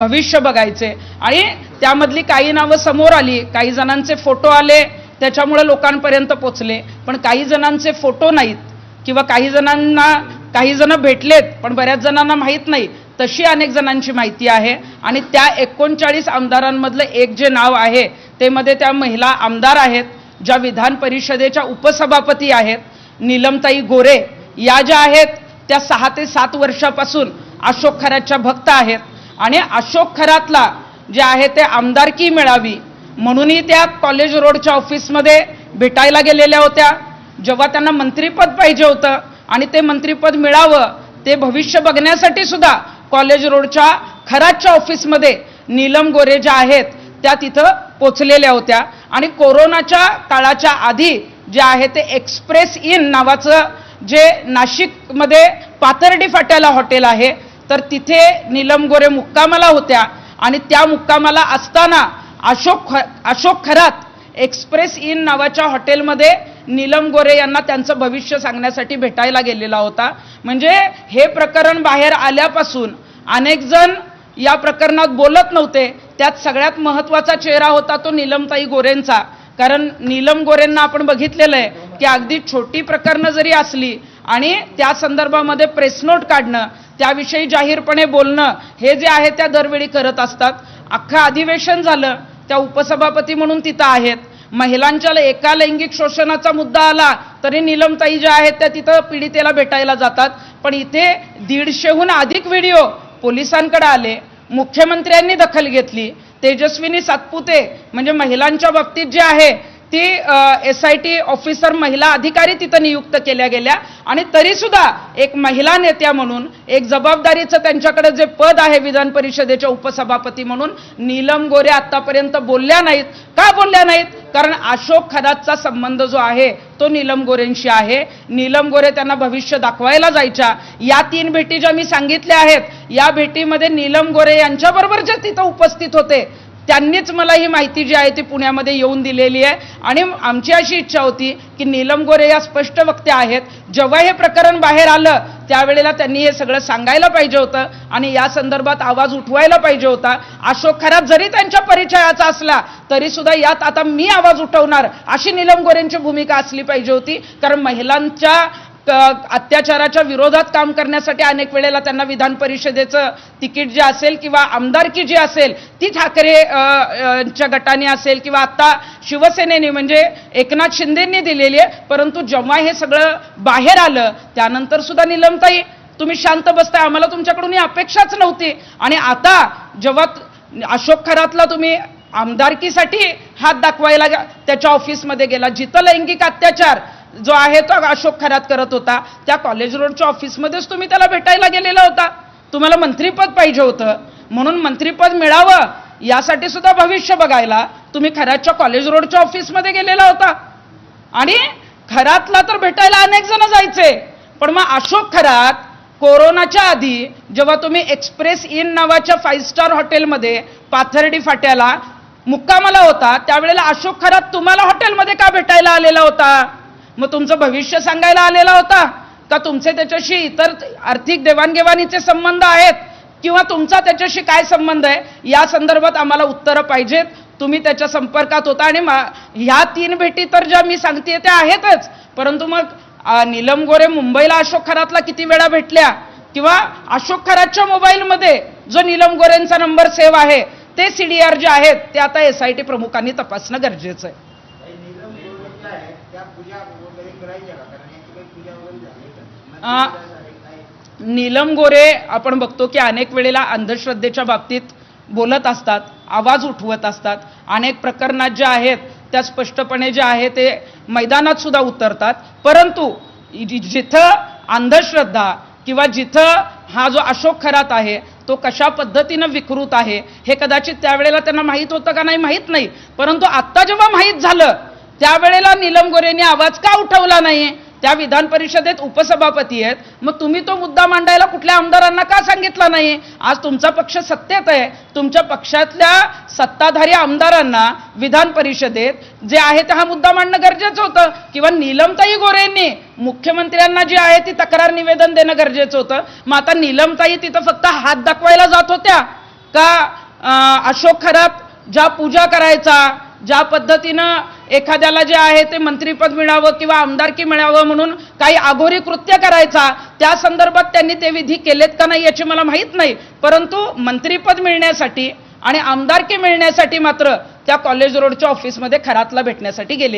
भविष्य बघायचे आणि त्यामधली काही नावं समोर आली, काही जणांचे फोटो आले, त्याच्यामुळे लोकांपर्यंत पोचले. पण काही जणांचे फोटो नाहीत किंवा काही जण भेटलेत पण बऱ्याच जणांना माहीत नाही. तशी अनेक जणांची माहिती आहे आणि त्या 39 आमदारांमधलं एक जे नाव आहे ते मध्ये त्या महिला आमदार आहेत, ज्या विधान परिषदेच्या उपसभापती आहेत, नीलमताई गोरे. या ज्या आहेत त्या 6 ते 7 वर्षापासून अशोक खरातच्या भक्त आहेत आणि अशोक खरातला जे आहे ते आमदारकी मिळावी म्हणूनही त्या कॉलेज रोडच्या ऑफिसमध्ये भेटायला गेलेल्या होत्या. जेव्हा त्यांना मंत्रिपद पाहिजे होतं आणि ते मंत्रिपद मिळावं ते भविष्य बघण्यासाठी सुद्धा कॉलेज रोडच्या खरातच्या ऑफिसमध्ये नीलम गोरे ज्या आहेत त्या तिथं पोचलेल्या होत्या. आणि कोरोनाच्या काळाच्या आधी जे आहे ते एक्सप्रेस इन नावाचं जे नाशिकमध्ये पाथर्डी फाट्याला हॉटेल आहे तर तिथे नीलम गोरे मुक्कामाला होत्या आणि त्या मुक्कामाला असताना अशोक खरात एक्सप्रेस इन नावाच्या हॉटेलमध्ये नीलम गोरे यांना त्यांचं भविष्य सांगण्यासाठी भेटायला गेलेला होता. म्हणजे हे प्रकरण बाहेर आल्यापासून अनेक जण या प्रकरणात बोलत नव्हते. त्यात सगळ्यात महत्त्वाचा चेहरा होता तो नीलमताई गोरेंचा. कारण नीलम गोरेंना आपण बघितलेलं आहे की अगदी छोटी प्रकरणं जरी असली आणि त्या संदर्भामध्ये प्रेस नोट काढणं, त्याविषयी जाहीरपणे बोलणं हे जे आहे त्या दरवेळी करत असतात. अख्खं अधिवेशन झालं, त्या उपसभापती म्हणून तिथं आहेत. महिलांच्या एका लैंगिक शोषणाचा मुद्दा आला तरी नीलमताई ज्या आहेत त्या तिथं पीडितेला भेटायला जातात. पण इथे 150हून अधिक व्हिडिओ पोलिसांकडे आले, मुख्यमंत्र्यांनी दखल घेतली. तेजस्विनी सातपुते म्हणजे महिलांच्या बाबतीत जे आहे ती SIT ऑफिसर महिला अधिकारी तिथं नियुक्त केल्या गेल्या आणि तरी सुद्धा एक महिला नेत्या म्हणून एक जबाबदारीचं त्यांच्याकडे जे पद आहे विधान परिषदेच्या उपसभापती म्हणून नीलम गोरे आतापर्यंत बोलल्या नाहीत. का बोलल्या नाहीत? कारण अशोक खरातचा संबंध जो आहे तो नीलम गोरेंशी आहे. नीलम गोरे त्यांना भविष्य दाखवायला जायच्या. या 3 भेटी ज्या मी सांगितल्या आहेत या भेटीमध्ये नीलम गोरे यांच्याबरोबर जे तिथं उपस्थित होते त्यांनीच मला ही माहिती जी आहे ती पुण्यामध्ये येऊन दिलेली आहे. आणि आमची अशी इच्छा होती की नीलम गोरे या स्पष्ट वक्त्या आहेत. जेव्हा हे प्रकरण बाहेर आलं त्यावेळेला त्यांनी हे सगळं सांगायला पाहिजे होतं आणि या संदर्भात आवाज उठवायला पाहिजे होता. अशोक खरात जरी त्यांच्या परिचयाचा असला तरी सुद्धा यात आता मी आवाज उठवणार अशी नीलम गोरेंची भूमिका असली पाहिजे होती. कारण महिलांच्या अत्याचाराच्या विरोधात काम करण्यासाठी अनेक वेळेला त्यांना विधान परिषदेचं तिकीट जे असेल किंवा आमदारकी जी असेल ती ठाकरेच्या गटाने असेल किंवा आता शिवसेनेने म्हणजे एकनाथ शिंदेंनी दिलेली आहे. परंतु जेव्हा हे सगळं बाहेर आलं त्यानंतर सुद्धा नीलमताई तुम्ही शांत बसताय, आम्हाला तुमच्याकडून ही अपेक्षाच नव्हती. आणि आता जेव्हा अशोक खरातला तुम्ही आमदारकीसाठी हात दाखवायला त्याच्या ऑफिसमध्ये गेला, जिथं लैंगिक अत्याचार जो आहे तो अशोक खरात करत होता त्या कॉलेज रोडच्या ऑफिसमध्येच तुम्ही त्याला भेटायला गेलेला होता. तुम्हाला मंत्रिपद पाहिजे होतं म्हणून मंत्रिपद मिळावं यासाठी सुद्धा भविष्य बघायला तुम्ही खरातच्या कॉलेज रोडच्या ऑफिसमध्ये गेलेला होता. आणि खरातला तर भेटायला अनेक जण जायचे, पण मग अशोक खरात कोरोनाच्या आधी जेव्हा तुम्ही एक्सप्रेस इन नावाच्या 5 स्टार हॉटेलमध्ये पाथर्डी फाट्याला मुक्कामाला होता त्यावेळेला अशोक खरात तुम्हाला हॉटेलमध्ये का भेटायला आलेला होता? मग तुमचं भविष्य सांगायला आलेला होता का? तुमचे त्याच्याशी इतर आर्थिक देवाणघेवाणीचे संबंध आहेत किंवा तुमचा त्याच्याशी काय संबंध आहे या संदर्भात आम्हाला उत्तरं पाहिजेत. तुम्ही त्याच्या संपर्कात होता आणि ह्या 3 भेटी तर ज्या मी सांगते त्या आहेतच, परंतु मग नीलम गोरे मुंबईला अशोक खरातला किती वेळा भेटल्या किंवा अशोक खरातच्या मोबाईलमध्ये जो नीलम गोरेंचा नंबर सेव्ह आहे ते CDR जे आहेत ते आता SIT प्रमुखांनी तपासणं गरजेचं आहे. नीलम गोरे आपण बघतो की अनेक वेळेला अंधश्रद्धेच्या बाबतीत बोलत असतात, आवाज उठवत असतात. अनेक प्रकरणात जे आहेत त्या स्पष्टपणे जे आहे ते मैदानात सुद्धा उतरतात. परंतु जिथं अंधश्रद्धा किंवा जिथं हा जो अशोक खरात आहे तो कशा पद्धतीनं विकृत आहे हे कदाचित त्यावेळेला त्यांना माहीत होतं का नाही माहीत नाही. परंतु आत्ता जेव्हा माहीत झालं त्यावेळेला नीलम गोरेंनी आवाज का उठवला नाही? त्या विधान परिषदेत उपसभापती आहेत, मग तुम्ही तो मुद्दा मांडायला कुठल्या आमदारांना का सांगितला नाही? आज तुमचा पक्ष सत्तेत आहे, तुमच्या पक्षातल्या सत्ताधारी आमदारांना विधान परिषदेत जे आहे ते हा मुद्दा मांडणं गरजेचं होतं. किंवा नीलमताई गोरेंनी मुख्यमंत्र्यांना जी आहे ती तक्रार निवेदन देणं गरजेचं होतं. मग आता नीलमताई तिथं फक्त हात दाखवायला जात होत्या का अशोक खरात ज्या पूजा करायचा, ज्या पद्धतीनं एखाद्याला जे आहे ते मंत्रीपद मिळावं किंवा आमदारकी मिळावं म्हणून काही अघोरी कृत्य करायचा, त्या संदर्भात त्यांनी ते विधी केलेत का नाही याची मला माहीत नाही, परंतु मंत्रीपद मिळण्यासाठी आणि आमदारकी मिळण्यासाठी मात्र त्या कॉलेज रोडच्या ऑफिसमध्ये खरातला भेटण्यासाठी गेले.